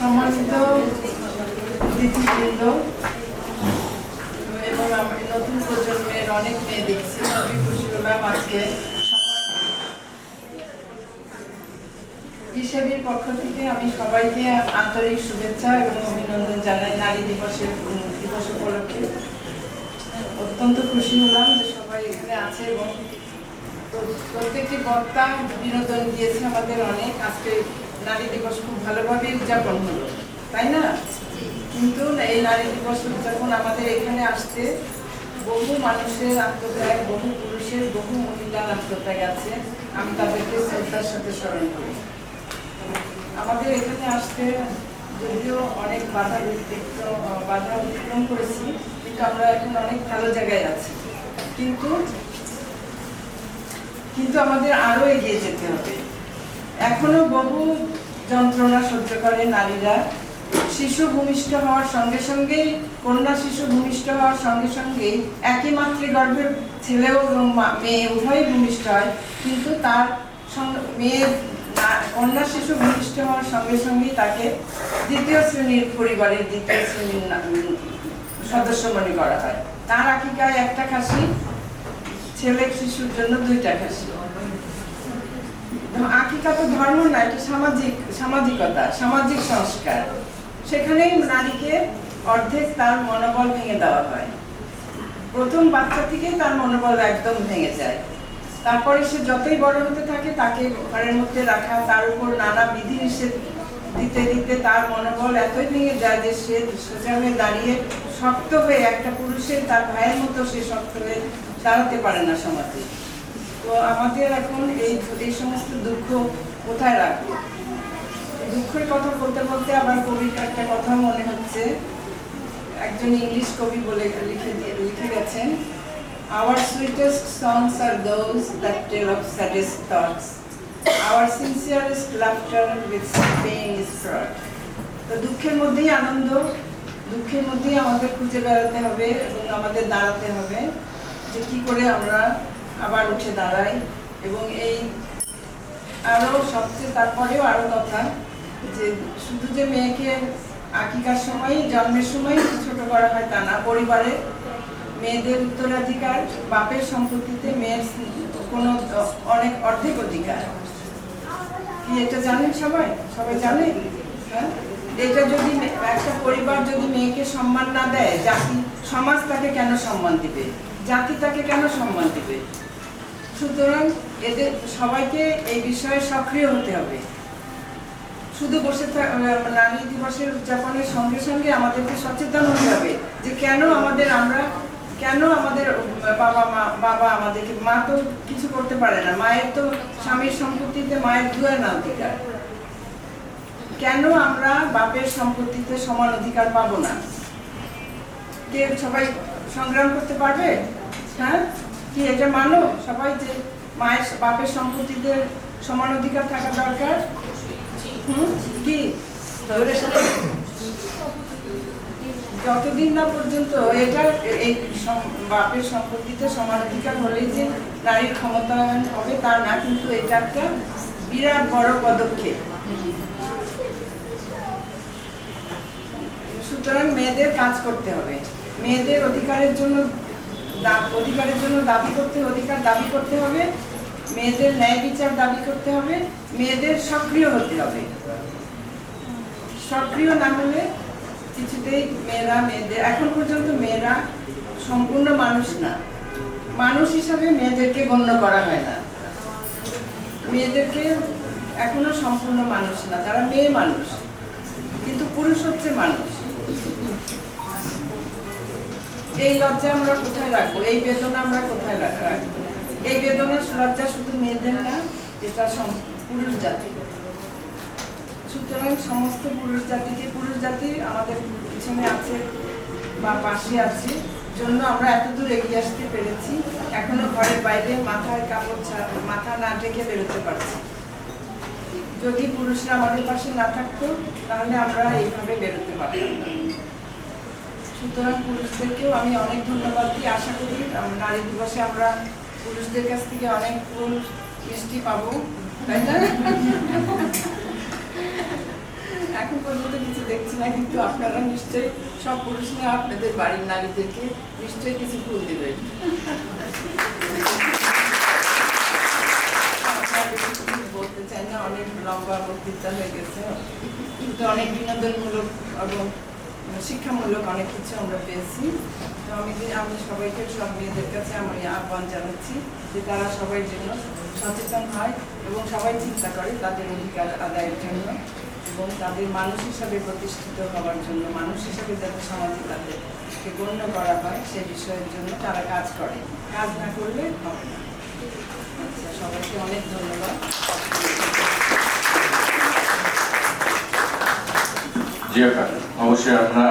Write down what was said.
সম্মানিত অতিথিবৃন্দ এবং নতুন প্রজন্মের অনেক মেয়ে দেখছি, খুবই খুশি হলাম আজকে। হিসেবের পক্ষ থেকে আমি সবাইকে আন্তরিক শুভেচ্ছা এবং অভিনন্দন জানাই নারী দিবস উপলক্ষে। অত্যন্ত খুশি হলাম যে সবাই এখানে আছে এবং প্রত্যেকটি বক্তা বিনোদন দিয়েছে আমাদের অনেক। আজকে নারী দিবস খুব ভালোভাবে উদযাপন হলো, তাই না? কিন্তু এই নারী দিবস উদযাপন আমাদের এখানে আসতে বহু মানুষের আত্মত্যাগ, বহু পুরুষের, বহু মহিলার আত্মত্যাগ আছে। আমি তাদেরকে শ্রদ্ধার সাথে স্মরণ করি। আমাদের এখানে আসতে যদিও অনেক বাধা অতিক্রম করেছি, কিন্তু আমরা এখন অনেক ভালো জায়গায় আছি। কিন্তু আমাদের আরো এগিয়ে যেতে হবে। এখনো বহু যন্ত্রণা সহ্য করে নারীরা। শিশু ভূমিষ্ঠ হওয়ার সঙ্গে সঙ্গেই, কন্যা শিশু ভূমিষ্ঠ হওয়ার সঙ্গে সঙ্গেই একই মাতৃগর্ভের ছেলেও এবং মেয়ে উভয়ই ভূমিষ্ঠ হয়, কিন্তু তার কন্যা শিশু ভূমিষ্ঠ হওয়ার সঙ্গে সঙ্গেই তাকে দ্বিতীয় শ্রেণীর পরিবারের দ্বিতীয় শ্রেণীর সদস্য মনে করা হয়। তার আকিকায় একটা খাসি, ছেলে শিশুর জন্য দুইটা খাসি। আকিকা তো ধর্ম না, এটা সামাজিকতা, সামাজিক সংস্কার। সেখানেই নারীকে অর্ধেক তার মনোবল ভেঙে দেওয়া হয়। প্রথম বাচ্চা থেকেই তার মনোবল একদম ভেঙে যায়। তারপরে সে যতই বড় হতে থাকে তাকে ঘরের মধ্যে রাখা, তার উপর নানা বিধিনিষেধ দিতে দিতে তার মনোবল এতই ভেঙে যায় যে সে সোজা হয়ে দাঁড়িয়ে শক্ত হয়ে, একটা পুরুষের তার ভাইয়ের মতো সে শক্ত হয়ে দাঁড়াতে পারে না সমাজে। তো আমাদের এখন এই সমস্ত দুঃখ কোথায় রাখবো? দুঃখের কথা বলতে বলতে আমার কবির একটা কথা মনে হচ্ছে। একজন ইংলিশ কবি বলে লিখে গেছেন, "Our sweetest songs are those that tell of saddest thoughts. Our sincerest laughter with pain is fraught." তো দুঃখের মধ্যেই আনন্দ, দুঃখের মধ্যেই আমাদের খুঁজে বেড়াতে হবে এবং আমাদের দাঁড়াতে হবে যে কি করে আমরা আবার উঠে দাঁড়াই। এবং এই আরো সবচেয়ে তারপরেও আরো কথা, যে শুধু যে মেয়েকে আকিকার সময়, জন্মের সময় ছোট করা হয় তা না। পরিবারে মেয়েদের উত্তরাধিকার, বাপের সম্পত্তিতে মেয়ের কোনো অর্ধেক অধিকার। কি এটা জানেন সবাই? সবাই জানে? হ্যাঁ, এটা যদি একটা পরিবার যদি মেয়েকে সম্মান না দেয়, সমাজ তাকে কেন সম্মান দিবে? জাতি তাকে কেন সম্মান দিবে? সুতরাং এদের সবাইকে এই বিষয়ে সক্রিয় হতে হবে। শুধু বসে নারী দিবসের উদযাপনের সঙ্গে সঙ্গে আমাদেরকে সচেতন হতে হবে যে কেন আমাদের বাবা আমাদেরকে, মা তো কিছু করতে পারে না, মায়ের তো স্বামীর সম্পত্তিতে মায়ের দুয়ার না অধিকার। কেন আমরা বাপের সম্পত্তিতে সমান অধিকার পাবো না? কে সবাই সংগ্রাম করতে পারবে? হ্যাঁ, কি এটা মানো সবাই যে মায়ের বাপের সম্পত্তিতে সমান অধিকার থাকা দরকার? কি যতদিন না পর্যন্ত এটা এই বাপের সম্পত্তিতে সমান অধিকার হলেই যে নারীর ক্ষমতায়ন হবে তা না, কিন্তু এটা একটা বিরাট বড় পদক্ষেপ। সুতরাং মেয়েদের কাজ করতে হবে, মেয়েদের অধিকারের জন্য দাবি করতে হবে, মেয়েদের ন্যায় বিচার দাবি করতে হবে, মেয়েদের সক্রিয় হতে হবে। সক্রিয় না হলে কিছুতেই মেয়েদের এখন পর্যন্ত মেয়েরা সম্পূর্ণ মানুষ না, মানুষ হিসাবে মেয়েদেরকে গণ্য করা হয় না। মেয়েদেরকে এখনো সম্পূর্ণ মানুষ না, তারা মেয়ে মানুষ, কিন্তু পুরুষ হচ্ছে মানুষ। এই লজ্জা আমরা কোথায় রাখবো? এই বেদনা আমরা কোথায় রাখবো? এই বেদনার লজ্জা শুধু মেয়েদের না, এটা পুরুষ জাতি। সুতরাং সমস্ত পুরুষ জাতি আমাদের পিছনে আছে বা পাশে আছে, জন্য আমরা এতদূর এগিয়ে আসতে পেরেছি। এখনো ঘরের বাইরে মাথা না ঢেকে বেরোতে পারছি। যদি পুরুষরা আমাদের পাশে না থাকতো তাহলে আমরা এইভাবে বেরোতে পারতাম না। সুতরাং পুরুষদেরকেও আমি অনেক ধন্যবাদ দিই। আশা করি নারী দিবসে আমরা পুরুষদের কাছ থেকে অনেক ফুল মিষ্টি পাবো, তাই না? এখন পর্যন্ত কিছু দেখছি না, কিন্তু আপনারা নিশ্চয়ই সব পুরুষরা আপনাদের বাড়ির নারীদেরকে নিশ্চয়ই কিছু ফুল দেবেন। বলতে চাই না, অনেক লম্বা বক্তৃতা হয়ে গেছে, কিন্তু অনেক বিনোদনমূলক এবং শিক্ষামূলক অনেক কিছু আমরা পেয়েছি। তো আমি সবাইকে, সব মেয়েদের কাছে আমি আহ্বান জানাচ্ছি যে তারা সবাই জন্য সচেতন হয় এবং সবাই চিন্তা করে তাদের অধিকার আদায়ের জন্য এবং তাদের মানুষ হিসাবে প্রতিষ্ঠিত হওয়ার জন্য, মানুষ হিসাবে যাতে সমাজে তাদেরকে গণ্য করা হয় সে বিষয়ের জন্য তারা কাজ করে। কাজ না করলে হবে না। আচ্ছা, সবাইকে অনেক ধন্যবাদ। জি আপা, অবশ্যই আমরা